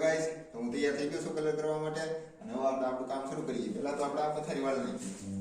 Guys, તો હું તૈયાર થઈ ગયો છું કલર કરવા માટે અને હવે આપણે આપણું કામ શરૂ કરીએ. પહેલા તો આપણે આ પથારી વાળી નાખીએ.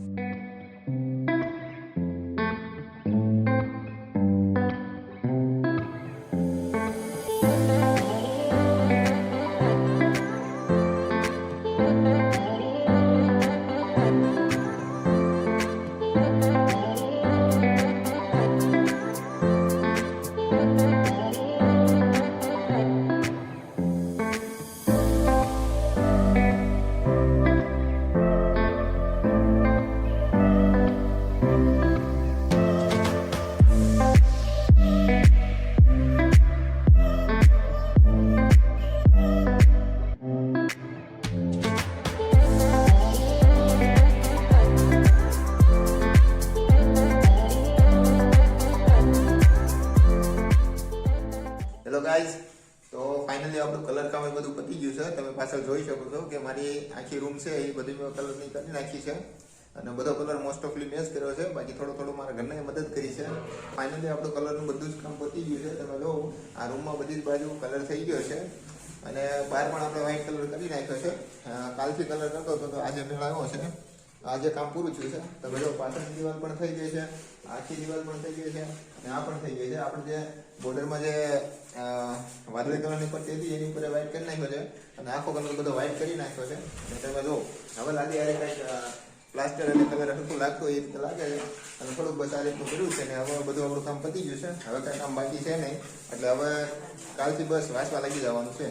હેલો ગાઈઝ, તો ફાઇનલી આપણું કલર કામ એ બધું પતી ગયું છે. તમે પાછળ જોઈ શકો છો કે મારી આખી રૂમ છે એ બધી મેં કલરની કરી નાખી છે અને બધો કલર મોસ્ટ ઓફલી મેં જ કર્યો છે. બાકી થોડો થોડો મારા ઘરને મદદ કરી છે. ફાઇનલી આપણું કલરનું બધું જ કામ પતી ગયું છે. તમે જો આ રૂમમાં બધી જ બાજુ કલર થઈ ગયો છે અને બહાર પણ આપણે વ્હાઇટ કલર કરી નાખ્યો છે. કાલથી કલર કરતો હતો તો આજે મેળ આવ્યો છે. આજે કામ પૂરું થયું છે. તમે જો પાછળની દિવાલ પણ થઈ ગઈ છે, આખી દિવાલ પણ થઈ ગઈ છે અને આ પણ થઈ ગઈ છે. આપણે જે બોર્ડરમાં જે વાદળી કલરની પટ્ટી હતી એની ઉપર વ્હાઇટ કરી નાખ્યો છે અને આખો કલર બધો વ્હાઇટ કરી નાખ્યો છે. અને તમે જો હવે લાગે યારે કંઈક પ્લાસ્ટર એટલે કલર હરખું લાગતું એ રીતે લાગે છે અને થોડુંક બસ આ રીતનું કર્યું છે ને હવે બધું આપણું કામ પતી ગયું છે. હવે કાંઈ કામ બાકી છે નહીં એટલે હવે કાલથી બસ વાંચવા લાગી જવાનું છે.